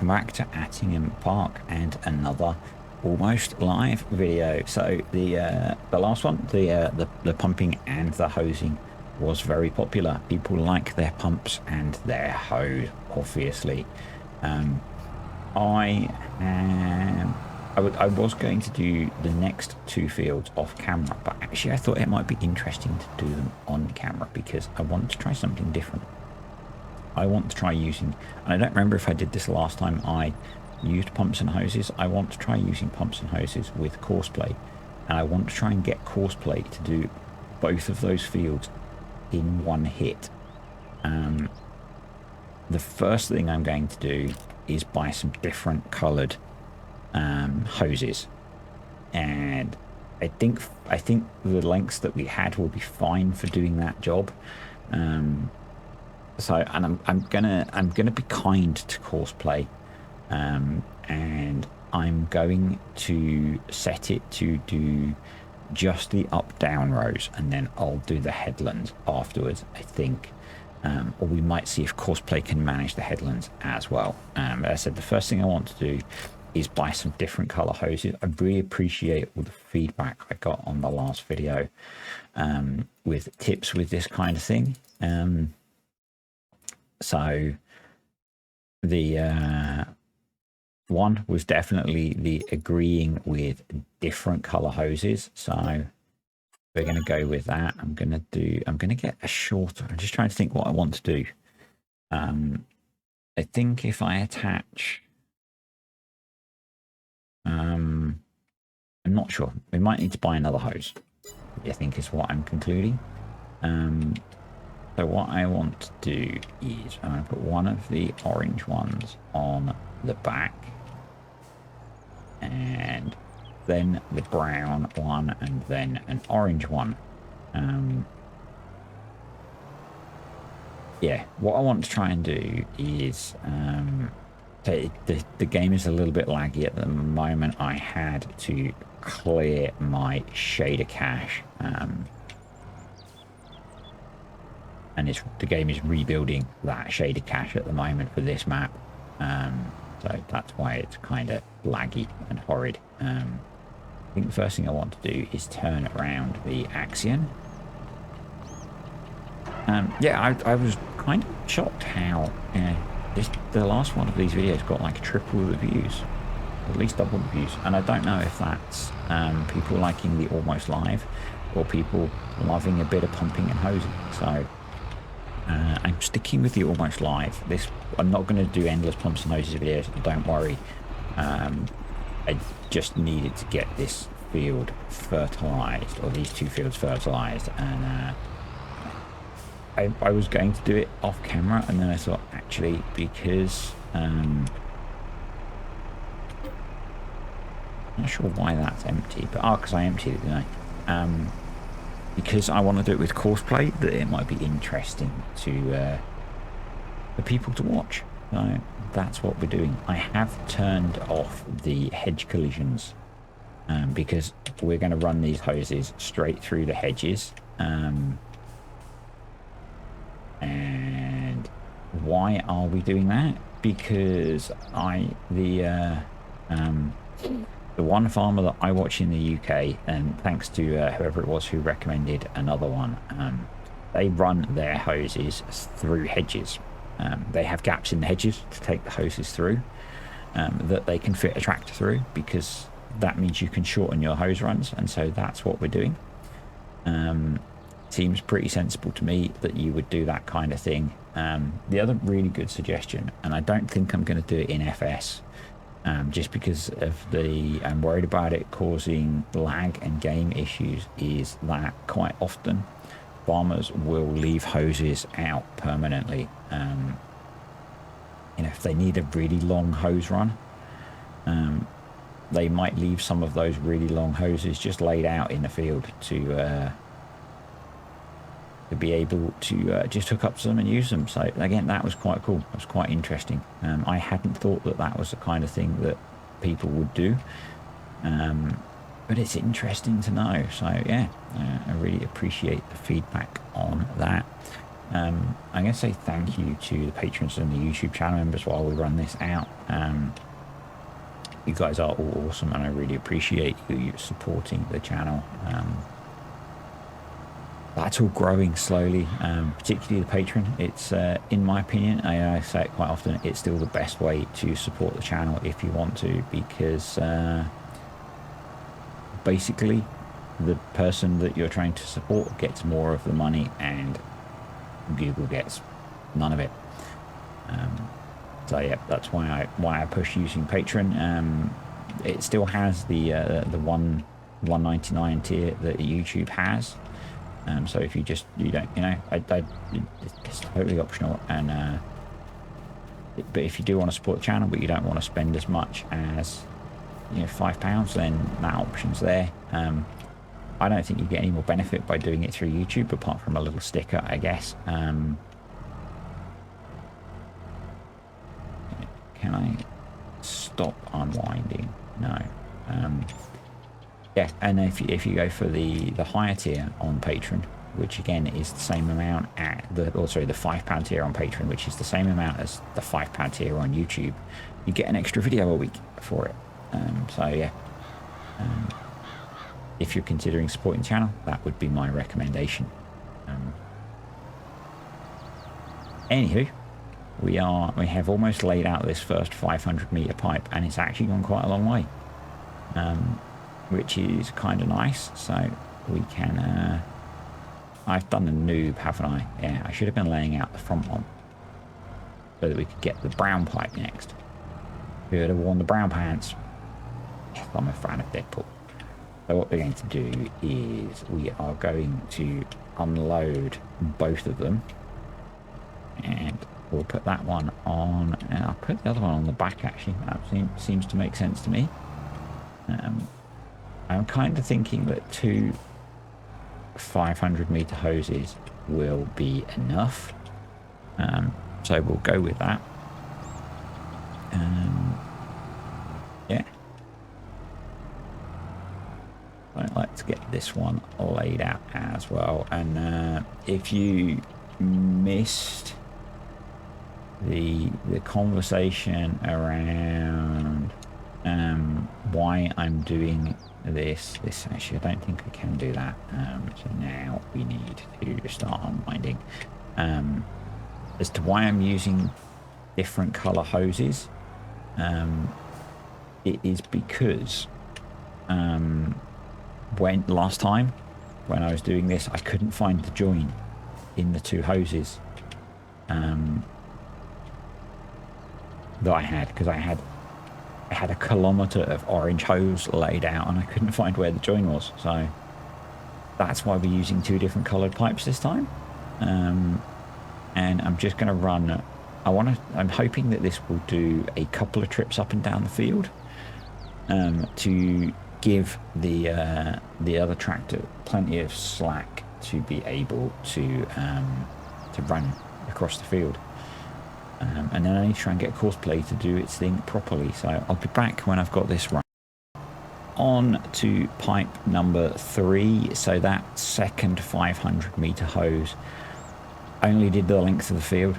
welcome back to Attingham Park and another almost live video. So the last one, the pumping and the hosing, was very popular. People like their pumps and their hose, obviously. I was going to do the next two fields off camera, but actually I thought it might be interesting to do them on camera because I want to try something different. I want to try using, and I don't remember if I did this last time I used pumps and hoses. I want to try using pumps and hoses with courseplay, and I want to try and get courseplay to do both of those fields in one hit. The first thing I'm going to do is buy some different coloured hoses, and I think the lengths that we had will be fine for doing that job. So, and I'm gonna be kind to courseplay, and I'm going to set it to do just the up-down rows, and then I'll do the headlands afterwards, I think. Or we might see if courseplay can manage the headlands as well. As I said, the first thing I want to do is buy some different color hoses. I really appreciate all the feedback I got on the last video with tips with this kind of thing. So the one was definitely the agreeing with different color hoses. So we're going to go with that. I'm going to get a shorter. I'm just trying to think what I want to do. I think if I attach, I'm not sure. We might need to buy another hose, I think is what I'm concluding. So what I want to do is I'm going to put one of the orange ones on the back, and then the brown one, and then an orange one. Yeah, what I want to try and do is the game is a little bit laggy at the moment. I had to clear my shader cache, and the game is rebuilding that shader cache at the moment for this map, so that's why it's kind of laggy and horrid. I think the first thing I want to do is turn around the Axion. Yeah, I was kind of shocked how the last one of these videos got like triple the views, at least double the views, and I don't know if that's people liking the almost live or people loving a bit of pumping and hosing. So I'm sticking with the almost live. I'm not going to do endless pumps and hoses videos, don't worry. I just needed to get this field fertilized, or these two fields fertilized, and I was going to do it off camera, and then I thought, actually, because I'm not sure why that's empty, but because I emptied it, didn't I? Because I want to do it with courseplay, that it might be interesting to for people to watch. So that's what we're doing. I have turned off the hedge collisions because we're going to run these hoses straight through the hedges. And why are we doing that? Because the one farmer that I watch in the UK, and thanks to whoever it was who recommended another one, they run their hoses through hedges. They have gaps in the hedges to take the hoses through, that they can fit a tractor through, because that means you can shorten your hose runs, and so that's what we're doing. Seems pretty sensible to me that you would do that kind of thing. The other really good suggestion, and I don't think I'm going to do it in FS, just because of I'm worried about it causing lag and game issues, is that quite often farmers will leave hoses out permanently. You know, if they need a really long hose run, they might leave some of those really long hoses just laid out in the field to be able to just hook up to them and use them. So again, that was quite cool. It was quite interesting. I hadn't thought that was the kind of thing that people would do, but it's interesting to know. So yeah, I really appreciate the feedback on that. I'm going to say thank you to the patrons and the YouTube channel members while we run this out. You guys are all awesome, and I really appreciate you supporting the channel. That's all growing slowly, particularly the patron. It's, in my opinion, I say it quite often, it's still the best way to support the channel if you want to, because basically the person that you're trying to support gets more of the money and Google gets none of it. So yeah, that's why I push using Patreon. It still has the $1.99 tier that YouTube has. So if you don't, it's totally optional. And but if you do want to support the channel, but you don't want to spend as much as £5, then that option's there. I don't think you get any more benefit by doing it through YouTube, apart from a little sticker, I guess. Can I stop unwinding? No. Yeah, and if you go for the higher tier on Patreon, which again is the same amount at the £5 tier on Patreon, which is the same amount as the £5 tier on YouTube, you get an extra video a week for it. So yeah. If you're considering supporting the channel, that would be my recommendation. Anywho, we have almost laid out this first 500-meter pipe, and it's actually gone quite a long way, which is kind of nice. So we can. I've done a noob, haven't I? Yeah, I should have been laying out the front one so that we could get the brown pipe next. Should have worn the brown pants. Yes, I'm a fan of Deadpool. So what we're going to do is we are going to unload both of them, and we'll put that one on, and I'll put the other one on the back. Actually, that seems to make sense to me. I'm kind of thinking that 2 500-meter hoses will be enough, so we'll go with that. Yeah. Right, let's get this one laid out as well. And if you missed the conversation around why I'm doing this actually, I don't think I can do that. So now we need to start unwinding. As to why I'm using different color hoses, it is because last time when I was doing this, I couldn't find the join in the 2 hoses that I had, because I had a kilometer of orange hose laid out and I couldn't find where the join was. So that's why we're using 2 different colored pipes this time. And I'm just going to run. I'm hoping that this will do a couple of trips up and down the field to give the other tractor plenty of slack to be able to run across the field. And then I need to try and get courseplay to do its thing properly. So I'll be back when I've got this run. On to pipe number 3. So that second 500-meter hose only did the length of the field.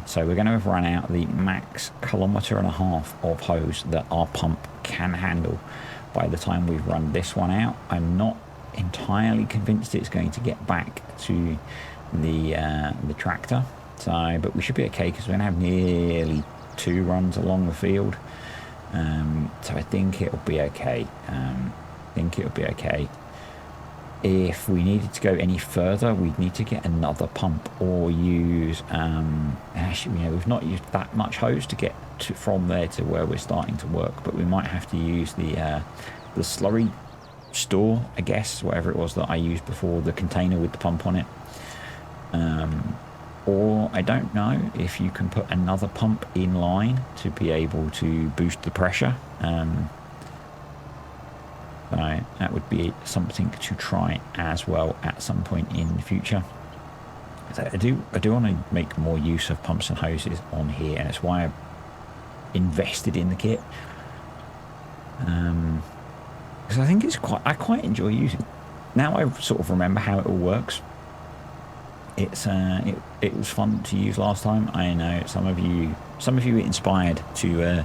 So we're going to have run out the max 1.5 kilometers of hose that our pump can handle by the time we've run this one out. I'm not entirely convinced it's going to get back to the tractor. So, but we should be okay, because we're going to have nearly 2 runs along the field. So I think it'll be okay. If we needed to go any further, we'd need to get another pump or use. Actually, we've not used that much hose to get from there to where we're starting to work, but we might have to use the slurry store, I guess, whatever it was that I used before, the container with the pump on it. Or I don't know if you can put another pump in line to be able to boost the pressure. So that would be something to try as well at some point in the future. So I do want to make more use of pumps and hoses on here, and it's why I invested in the kit. Because I think I quite enjoy using it. Now I sort of remember how it all works. it was fun to use last time. I know some of you were inspired to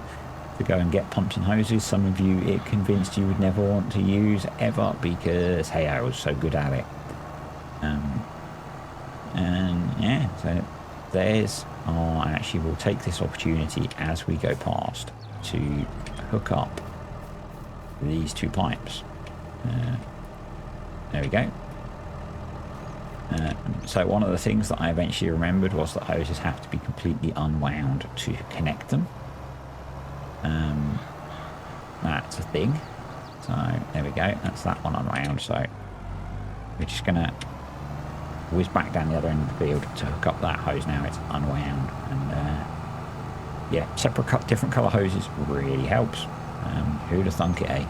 go and get pumps and hoses. Some of you it convinced you would never want to use ever because hey, I was so good at it. And yeah, so I actually will take this opportunity as we go past to hook up these two pipes. There we go. So one of the things that I eventually remembered was that hoses have to be completely unwound to connect them. That's a thing. So there we go. That's that one unwound. So we're just gonna whiz back down the other end of the field to hook up that hose. Now it's unwound, and yeah, different color hoses really helps. Who'd have thunk it, eh?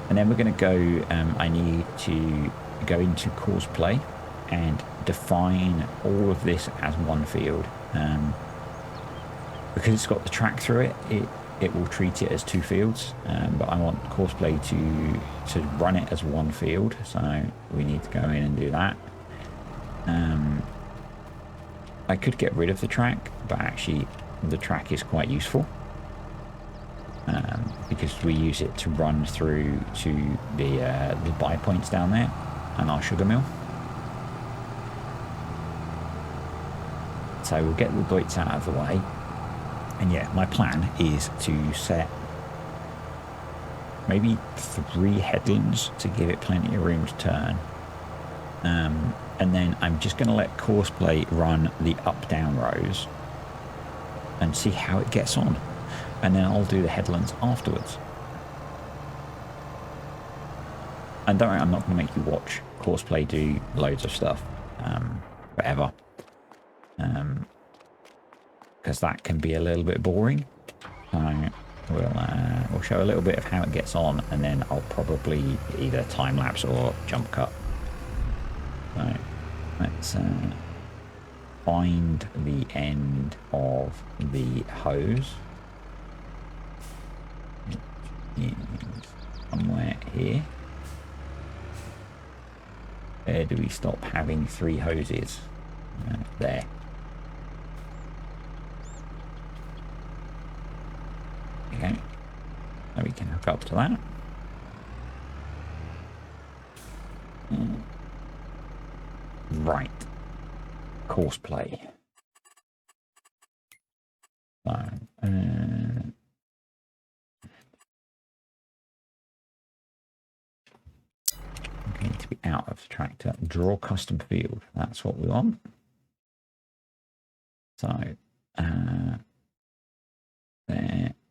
And then we're going to go, I need to go into courseplay and define all of this as one field. Because it's got the track through it will treat it as two fields, but I want courseplay to run it as one field, so we need to go in and do that. I could get rid of the track, but actually the track is quite useful. Because we use it to run through to the buy points down there and our sugar mill. So we'll get the Deutz out of the way. And yeah, my plan is to set maybe 3 headlands to give it plenty of room to turn. And then I'm just going to let courseplay run the up-down rows and see how it gets on. And then I'll do the headlands afterwards. And don't worry, I'm not going to make you watch courseplay do loads of stuff forever. Because that can be a little bit boring. So we'll show a little bit of how it gets on, and then I'll probably either time lapse or jump cut. So let's find the end of the hose. It is somewhere here. Where do we stop having 3 hoses? There. Okay. So we can hook up to that. Right. Courseplay. So, okay, to be out of the tractor. Draw custom field. That's what we want. So, there.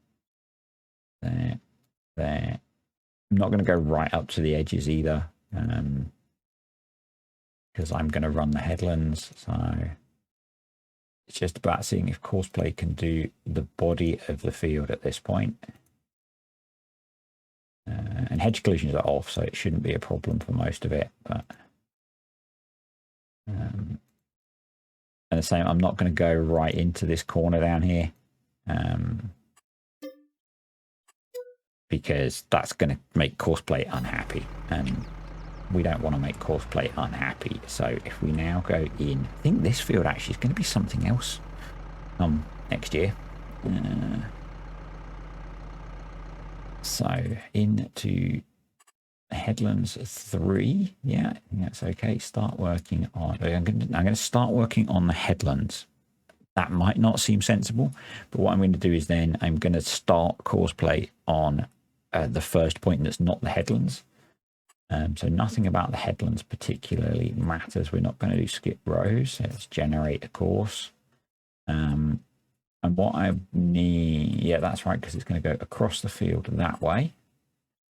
I'm not going to go right up to the edges either, because I'm going to run the headlands. So it's just about seeing if courseplay can do the body of the field at this point. And hedge collisions are off, so it shouldn't be a problem for most of it. But and the same, I'm not going to go right into this corner down here. Because that's going to make courseplay unhappy, and we don't want to make courseplay unhappy. So if we now go in, I think this field actually is going to be something else next year. So into headlands 3, yeah, I think that's okay. Start working on. I'm going to start working on the headlands. That might not seem sensible, but what I'm going to do is then I'm going to start courseplay on the first point that's not the headlands. So nothing about the headlands particularly matters. We're not going to do skip rows. So let's generate a course. And what I need, yeah, that's right, because it's going to go across the field that way.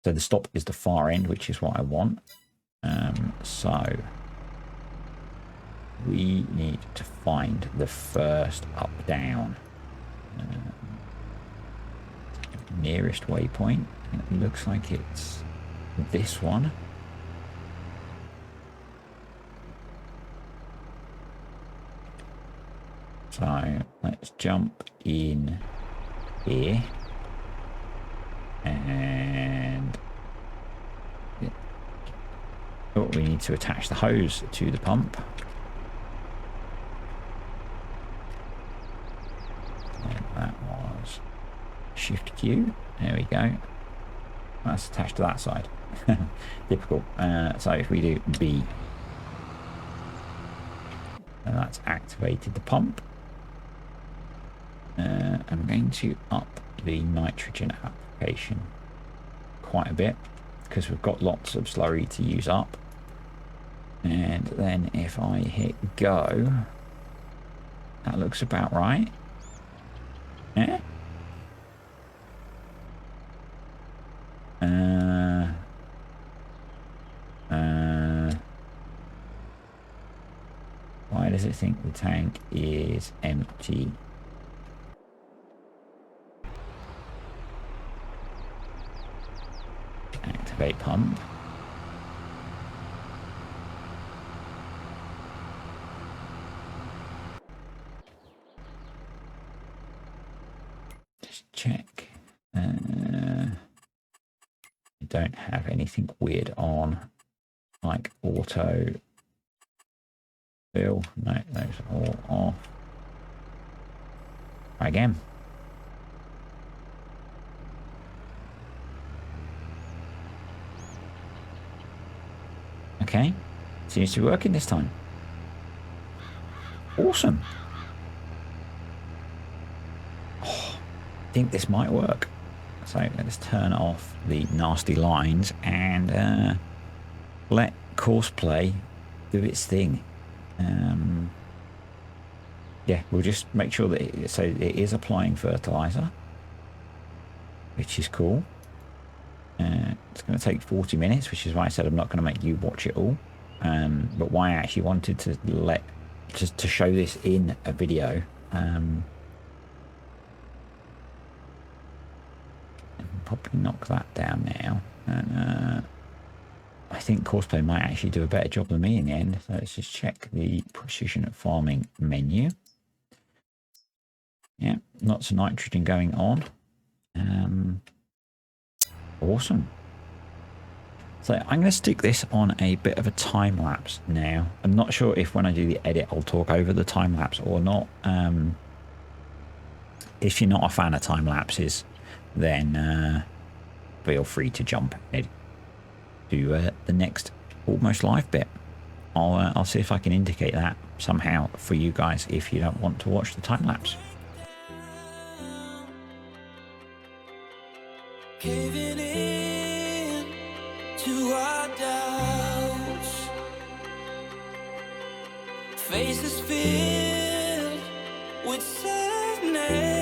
So the stop is the far end, which is what I want. So we need to find the first up down nearest waypoint. It looks like it's this one. So let's jump in here and we need to attach the hose to the pump. Shift Q. There we go. That's attached to that side. Typical. So if we do B, and that's activated the pump. I'm going to up the nitrogen application quite a bit because we've got lots of slurry to use up. And then if I hit go, that looks about right. Yeah. Why does it think the tank is empty? Activate pump. Just check. You don't have anything weird on, like auto fill. No, those are all off. Try again. Okay, seems to be working this time. Awesome. Oh, I think this might work. So let's turn off the nasty lines and let courseplay do its thing. Yeah, we'll just make sure that it is applying fertilizer, which is cool. It's going to take 40 minutes, which is why I said I'm not going to make you watch it all. But why I actually wanted to show this in a video. Probably knock that down now. And I think courseplay might actually do a better job than me in the end. So let's just check the precision farming menu. Yeah, lots of nitrogen going on. Awesome. So I'm going to stick this on a bit of a time lapse now. I'm not sure if when I do the edit I'll talk over the time lapse or not. If you're not a fan of time lapses, then feel free to jump ahead to the next almost live bit. I'll see if I can indicate that somehow for you guys if you don't want to watch the time lapse. Giving in to our doubts, faces filled with sadness.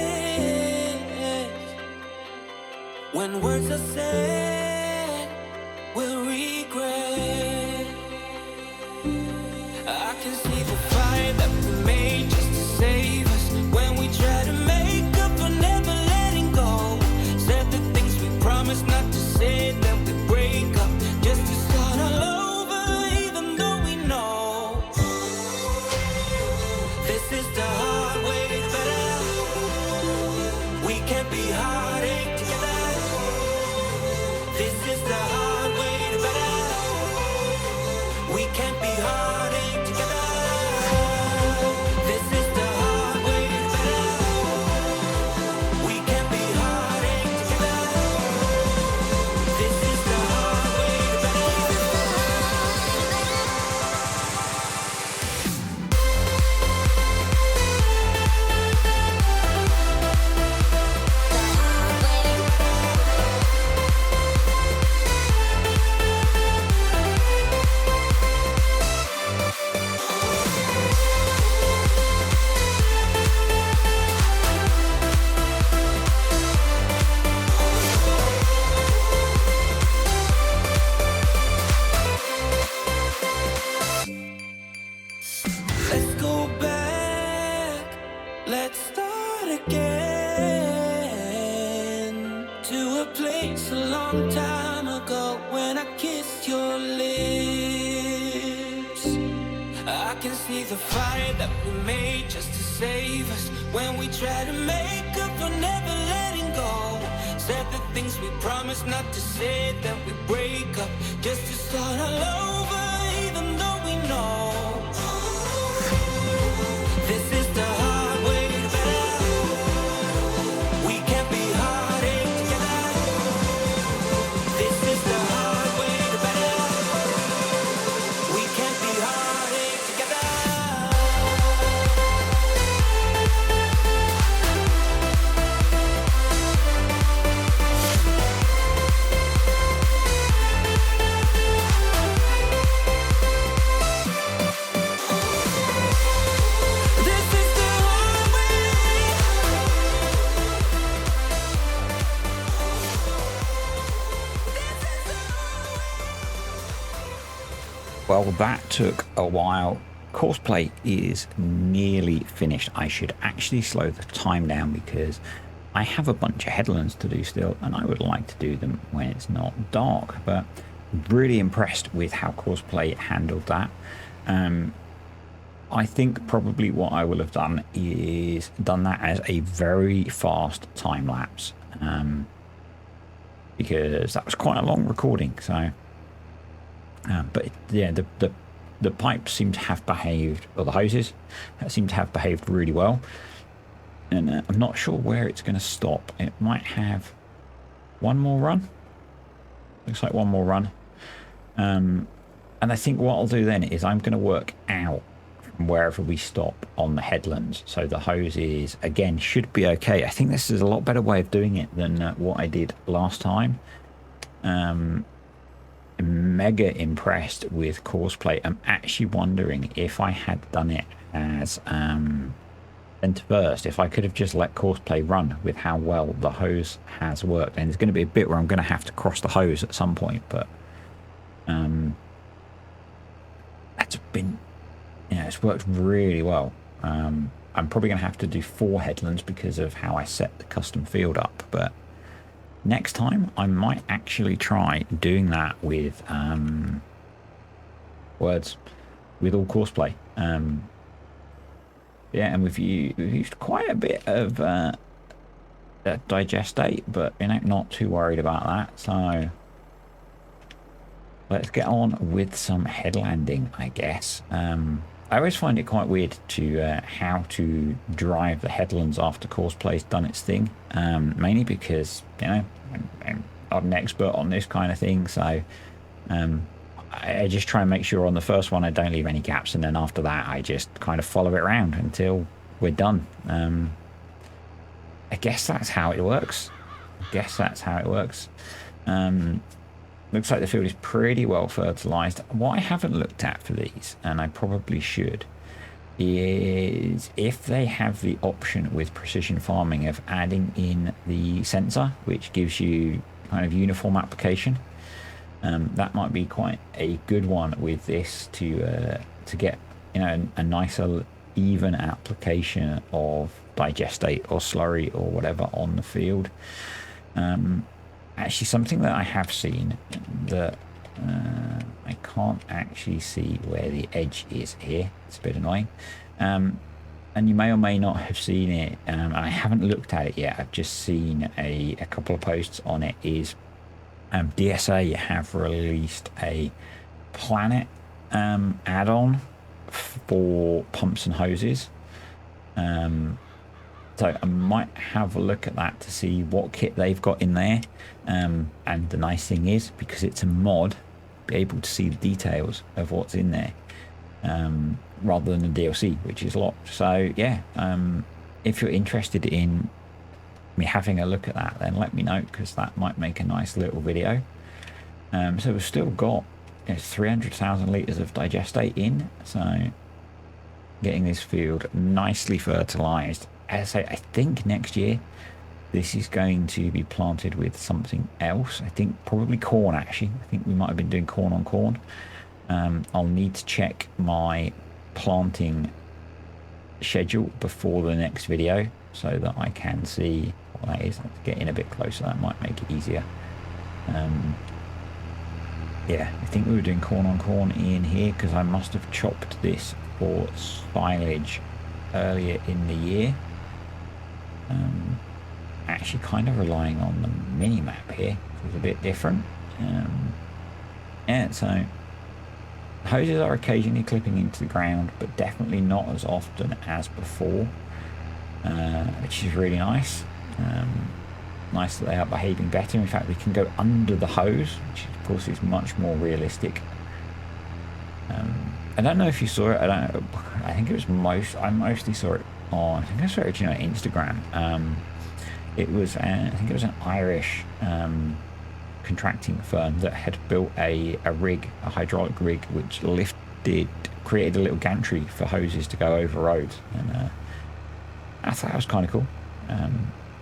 When words are said, we'll regret. I can see the fire that we made just to save us. When we try to make up for never letting go, said the things we promised not to say, then we break up just to start all over, even though we know this is the hard way to better. We can't be heartache together. This is the hard way to better. We can't be heartache together. This is the hard way to better. We can't be heartache together. This is the hard way to Let's go back, let's start again, to a place a long time ago when I kissed your lips. I can see the fire that we made just to save us. When we try to make up for never letting go, said the things we promised not to say, then we break up just to start all over, even though we know this is the hard way to better. We can't be hard. Well, that took a while. Courseplay is nearly finished. I should actually slow the time down because I have a bunch of headlands to do still, and I would like to do them when it's not dark. But really impressed with how Courseplay handled that. I think probably what I will have done is done that as a very fast time lapse, because that was quite a long recording. So, but yeah, the pipes seem to have behaved, or the hoses seem to have behaved really well. And I'm not sure where it's going to stop. It might have one more run. Looks like one more run. And I think what I'll do then is I'm going to work out from wherever we stop on the headlands. So the hoses, again, should be okay. I think this is a lot better way of doing it than what I did last time. I'm mega impressed with Courseplay. I'm actually wondering if I had done it as center first, if I could have just let Courseplay run with how well the hose has worked. And there's going to be a bit where I'm going to have to cross the hose at some point, but that's been, it's worked really well. I'm probably going to have to do 4 headlands because of how I set the custom field up, but next time I might actually try doing that with with all Courseplay. Yeah, and we've used quite a bit of digestate, but not too worried about that. So let's get on with some headlanding, I guess. I always find it quite weird to how to drive the headlands after Courseplay's done its thing, mainly because I'm not an expert on this kind of thing. So I just try and make sure on the first one I don't leave any gaps, and then after that I just kind of follow it around until we're done. I guess that's how it works. Looks like the field is pretty well fertilized. What I haven't looked at for these, and I probably should, is if they have the option with precision farming of adding in the sensor, which gives you kind of uniform application. That might be quite a good one with this to get a nicer even application of digestate or slurry or whatever on the field. Actually, something that I have seen that I can't actually see where the edge is here. It's a bit annoying. And you may or may not have seen it. I haven't looked at it yet. I've just seen a couple of posts on it. Is DSA have released a Planet add-on for pumps and hoses. So I might have a look at that to see what kit they've got in there. And the nice thing is, because it's a mod, be able to see the details of what's in there, rather than the DLC, which is locked. So yeah, if you're interested in me having a look at that, then let me know, because that might make a nice little video. So we've still got 300,000 litres of digestate in, so getting this field nicely fertilised. As I say, I think next year this is going to be planted with something else. I think probably corn, actually. I think we might have been doing corn on corn. I'll need to check my planting schedule before the next video so that I can see what that is. Let's get in a bit closer, that might make it easier. Yeah, I think we were doing corn on corn in here because I must have chopped this for silage earlier in the year. Actually kind of relying on the mini map here, which is a bit different. Yeah, so hoses are occasionally clipping into the ground, but definitely not as often as before, which is really nice. Nice that they are behaving better. In fact, we can go under the hose, which of course is much more realistic. I don't know if you saw it. I think it was I mostly saw it on, I think I saw it originally on Instagram. It was I think it was an Irish contracting firm that had built a rig, a hydraulic rig, which created a little gantry for hoses to go over roads, and I thought that was kind of cool.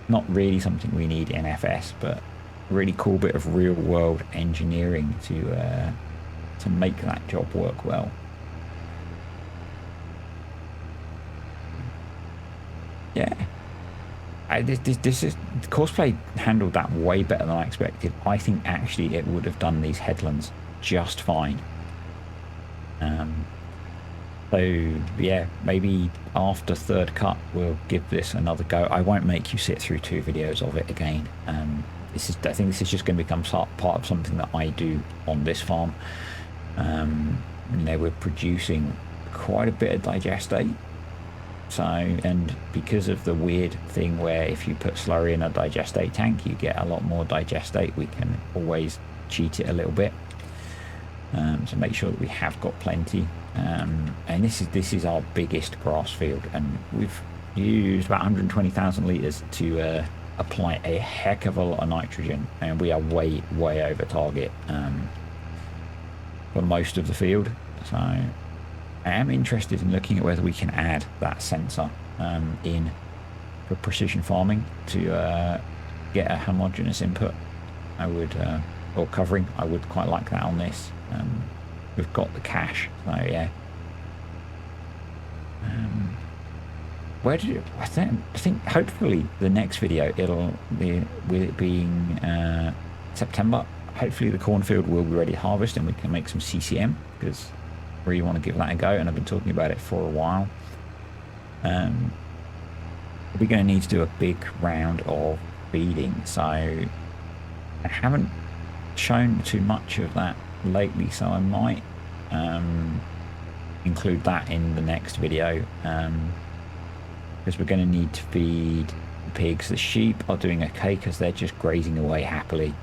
Not really something we need in FS, but a really cool bit of real world engineering to to make that job work well. Yeah. This is courseplay handled that way better than I expected. I think actually it would have done these headlands just fine. So yeah, maybe after third cut we'll give this another go. I won't make you sit through 2 videos of it again. I think this is just going to become part of something that I do on this farm. You know, we're producing quite a bit of digestate. So, and because of the weird thing where if you put slurry in a digestate tank, you get a lot more digestate, we can always cheat it a little bit. So make sure that we have got plenty. And this is our biggest grass field, and we've used about 120,000 litres to apply a heck of a lot of nitrogen, and we are way over target for most of the field. So I am interested in looking at whether we can add that sensor in for precision farming to get a homogeneous input. I would or covering. I would quite like that on this. We've got the cash, so yeah. Where did I think hopefully the next video it'll be, with it being September, hopefully the cornfield will be ready to harvest and we can make some CCM, because I really want to give that a go, and I've been talking about it for a while. We're going to need to do a big round of feeding, so I haven't shown too much of that lately, so I might include that in the next video, because we're going to need to feed the pigs. The sheep are doing okay because they're just grazing away happily.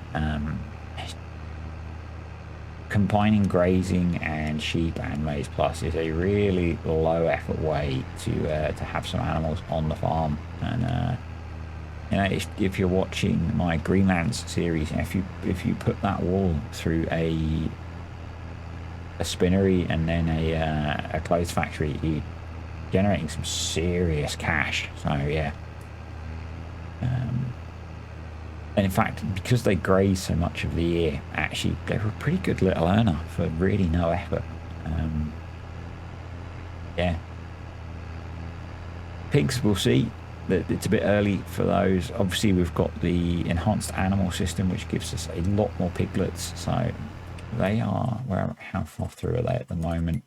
Combining grazing and sheep and maizePlus is a really low effort way to have some animals on the farm. And you know, if you're watching my Greenlands series, if you put that wool through a spinnery and then a clothes factory, you're generating some serious cash. So yeah. And in fact, because they graze so much of the year, actually they're a pretty good little earner for really no effort. Yeah. Pigs, we'll see. It's a bit early for those. Obviously, we've got the enhanced animal system, which gives us a lot more piglets. So they are, how far through are they at the moment?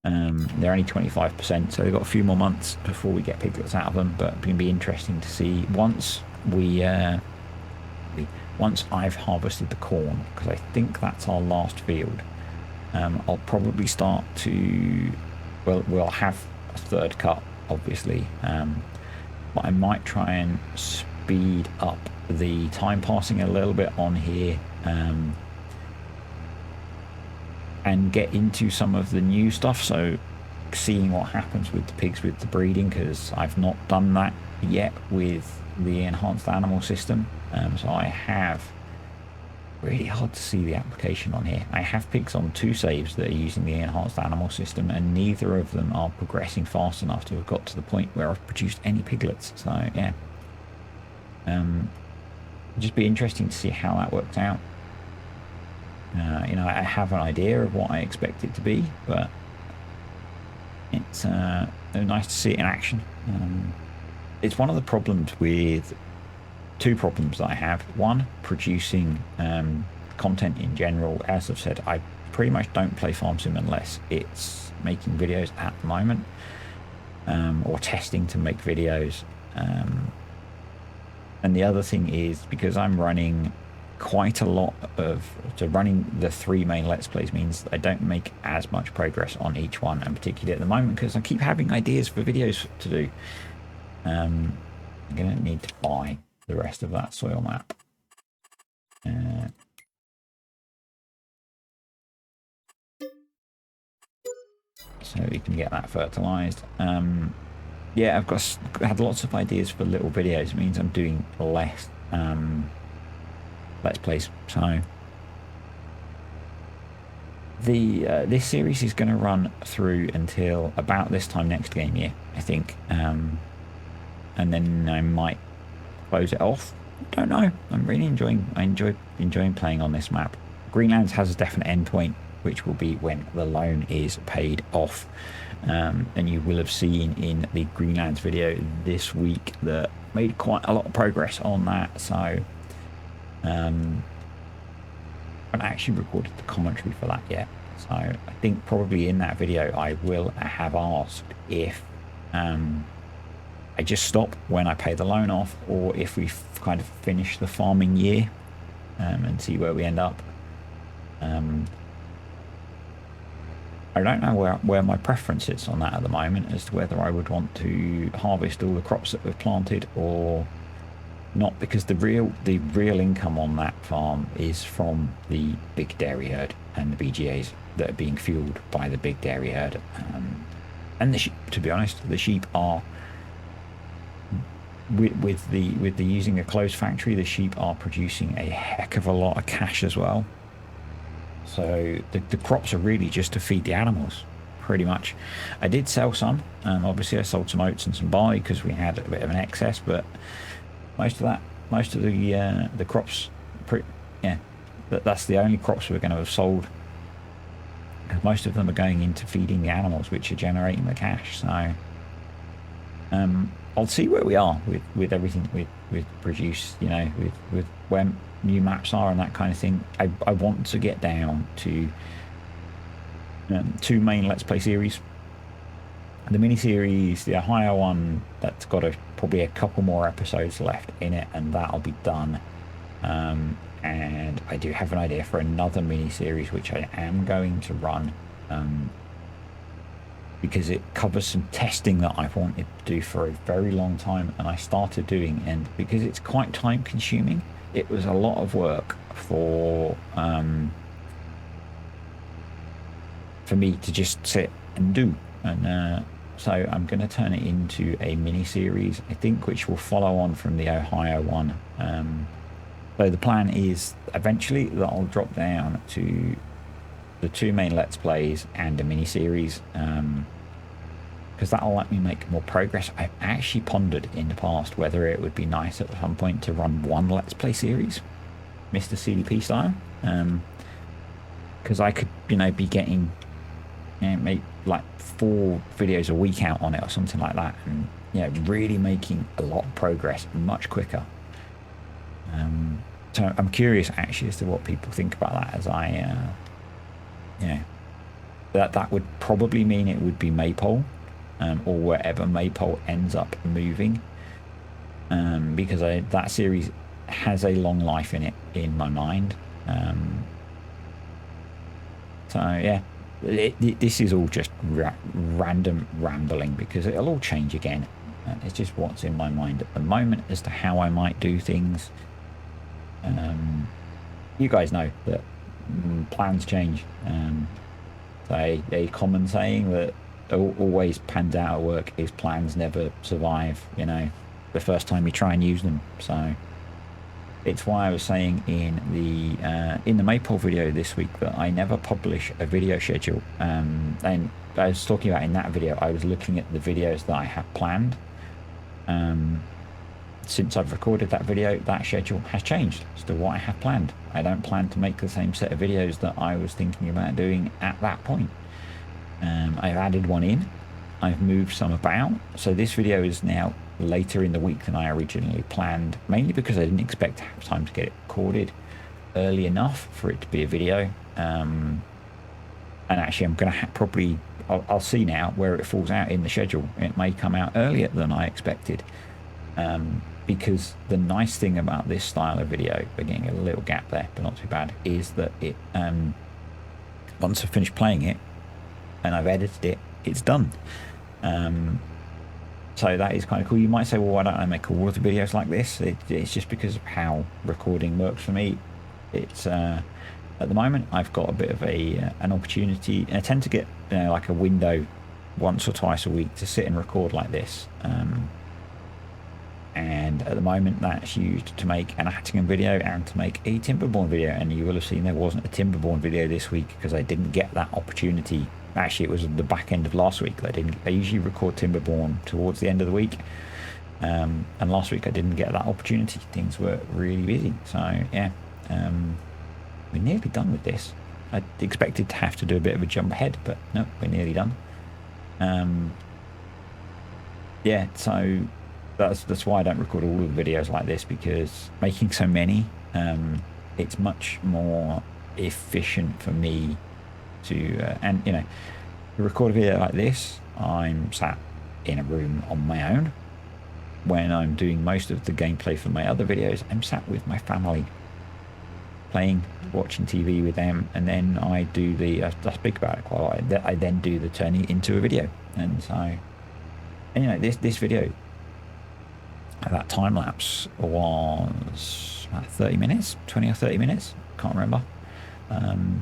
They're only 25%, so they've got a few more months before we get piglets out of them. But it's going to be interesting to see once once I've harvested the corn, because I think that's our last field. I'll probably start to, well, we'll have a third cut, obviously, but I might try and speed up the time passing a little bit on here, and get into some of the new stuff, so seeing what happens with the pigs with the breeding, because I've not done that yet with the enhanced animal system. So I have, really hard to see the application on here, I have pigs on 2 saves that are using the enhanced animal system, and neither of them are progressing fast enough to have got to the point where I've produced any piglets. So yeah, it'd just be interesting to see how that works out. You know, I have an idea of what I expect it to be, but it's nice to see it in action. It's one of the problems with 2 problems that I have. One, producing content in general. As I've said, I pretty much don't play farm sim unless it's making videos at the moment, or testing to make videos. And the other thing is, because I'm running quite a lot running the 3 main Let's Plays means that I don't make as much progress on each one, and particularly at the moment because I keep having ideas for videos to do. I'm going to need to buy the rest of that soil map. So we can get that fertilized. Yeah, I've had lots of ideas for little videos. It means I'm doing less Let's Plays. So this series is going to run through until about this time next game year, I think, and then I might close it off. Don't know. I'm really enjoying playing on this map. Greenlands has a definite end point. which will be when the loan is paid off. And you will have seen in the Greenlands video this week that made quite a lot of progress on that. So I haven't actually recorded the commentary for that yet. So I think probably in that video I will have asked if I just stop when I pay the loan off, or if we kind of finish the farming year and see where we end up. I don't know where my preference is on that at the moment, as to whether I would want to harvest all the crops that we've planted or not, because the real income on that farm is from the big dairy herd and the BGAs that are being fueled by the big dairy herd. And the sheep, to be honest, the sheep are, with the using a closed factory, the sheep are producing a heck of a lot of cash as well. So the crops are really just to feed the animals, pretty much. I did sell some. Obviously I sold some oats and some barley because we had a bit of an excess, but most of the crops, that's the only crops we're going to have sold, because most of them are going into feeding the animals, which are generating the cash. So I'll see where we are with everything with produce, you know, with when new maps are and that kind of thing. I want to get down to 2 main Let's Play series. The mini series, the Ohio one, that's got probably a couple more episodes left in it, and that'll be done. And I do have an idea for another mini series which I am going to run, because it covers some testing that I've wanted to do for a very long time, and I started doing, and because it's quite time consuming, it was a lot of work for me to just sit and do. And so I'm going to turn it into a mini series, I think, which will follow on from the Ohio one. So the plan is eventually that I'll drop down to the 2 main Let's Plays and a mini series, because that'll let me make more progress. I've actually pondered in the past whether it would be nice at some point to run 1 Let's Play series, Mr. CDP style, because I could, you know, be getting, you know, make like 4 videos a week out on it or something like that, and, you know, really making a lot of progress much quicker. So I'm curious actually as to what people think about that, as I you know, that would probably mean it would be Maypole, or wherever Maypole ends up moving, because that series has a long life in it in my mind. So yeah, this is all just random rambling, because it'll all change again. It's just what's in my mind at the moment as to how I might do things. You guys know that plans change. So a common saying that always pans out at work is plans never survive, you know, the first time you try and use them. So it's why I was saying in the Maypole video this week that I never publish a video schedule. And I was talking about in that video, I was looking at the videos that I have planned. Since I've recorded that video, that schedule has changed as to what I have planned. I don't plan to make the same set of videos that I was thinking about doing at that point. I've added one in, I've moved some about, so this video is now later in the week than I originally planned, mainly because I didn't expect to have time to get it recorded early enough for it to be a video. And actually I'm going to probably, I'll see now where it falls out in the schedule. It may come out earlier than I expected. Because the nice thing about this style of video, we're getting a little gap there, but not too bad, is that it, once I've finished playing it and I've edited it, it's done. So that is kind of cool. You might say, well, why don't I make all of the videos like this? It's just because of how recording works for me. It's at the moment I've got a bit of an opportunity, and I tend to get, you know, like a window once or twice a week to sit and record like this. And at the moment that's used to make an Attingham video and to make a Timberborn video, and you will have seen there wasn't a Timberborn video this week because I didn't get that opportunity. Actually, it was the back end of last week that I usually record Timberborn towards the end of the week, and last week I didn't get that opportunity. Things were really busy. So yeah, we're nearly done with this. I expected to have to do a bit of a jump ahead, but no, we're nearly done. Yeah, so that's why I don't record all of the videos like this, because making so many, it's much more efficient for me to, and you know, to record a video like this, I'm sat in a room on my own. When I'm doing most of the gameplay for my other videos, I'm sat with my family, playing, watching TV with them, and then I do I speak about it quite a lot. I then do the turning it into a video, and so, and you know, this video, that time lapse was about 30 minutes, 20 or 30 minutes, can't remember, and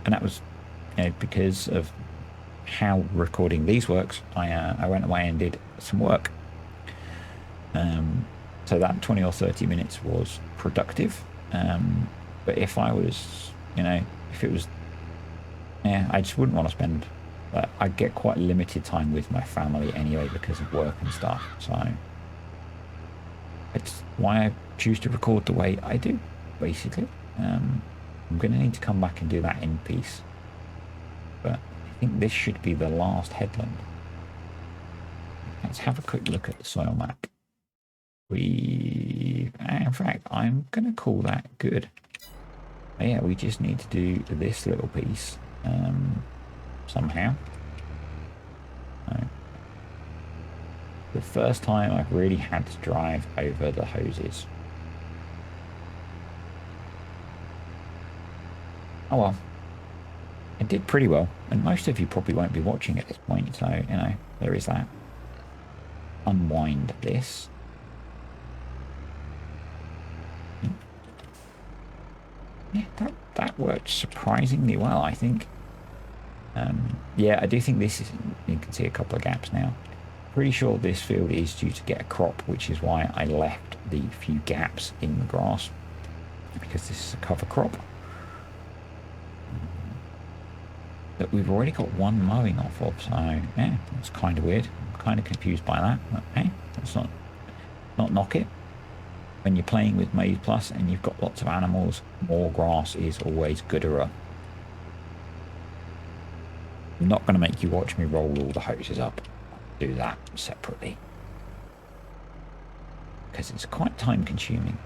that was, you know, because of how recording these works. I went away and did some work. So that 20 or 30 minutes was productive. But if I was, you know, if it was, yeah, I just wouldn't want to spend, I get quite limited time with my family anyway because of work and stuff. So it's why I choose to record the way I do, basically. I'm going to need to come back and do that in peace. But I think this should be the last headland. Let's have a quick look at the soil map. In fact, I'm going to call that good. Yeah, we just need to do this little piece somehow. The first time I've really had to drive over the hoses. Oh well, I did pretty well, and most of you probably won't be watching at this point, so you know, there is that. Unwind this. Yeah, that worked surprisingly well, I think. Yeah, I do think this is, you can see a couple of gaps now. Pretty sure this field is due to get a crop, which is why I left the few gaps in the grass, because this is a cover crop. But we've already got one mowing off of, so yeah, that's kind of weird. I'm kind of confused by that, but hey, let's not knock it. When you're playing with maizePlus and you've got lots of animals, more grass is always gooder. I'm not going to make you watch me roll all the hoses up. I'll do that separately, because it's quite time consuming.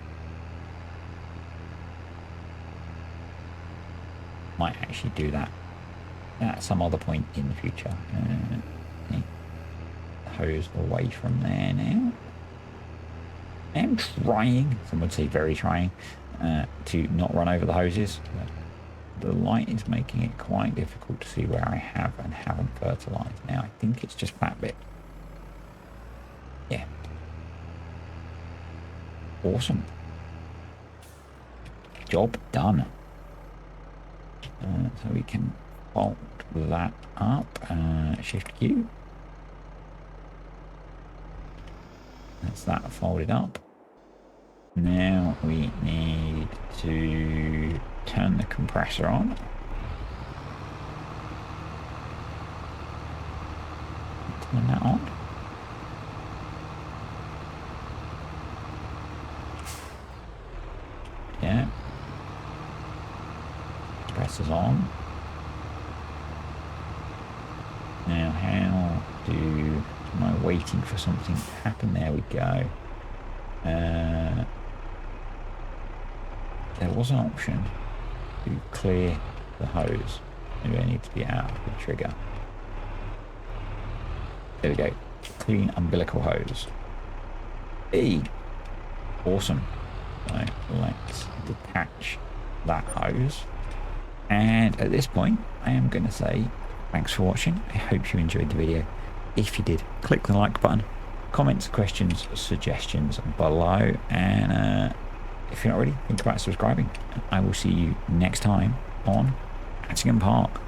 Might actually do that at some other point in the future. Hose away from there now. I am trying, some would say very trying, to not run over the hoses. The light is making it quite difficult to see where I have and haven't fertilized. Now I think it's just that bit. Yeah. Awesome. Job done. So we can fold that up. Shift Q. That's that folded up. Now we need to turn the compressor on. Turn that on. Yeah. Compressor's on. Now how do... Am I waiting for something to happen? There we go. There was an option to clear the hose. Maybe I need to be out of the trigger. There we go. Clean umbilical hose. Hey! Awesome. So let's detach that hose. And at this point, I am going to say thanks for watching. I hope you enjoyed the video. If you did, click the like button, comments, questions, suggestions below, and if you're not ready, think about subscribing. I will see you next time on Attingham Park.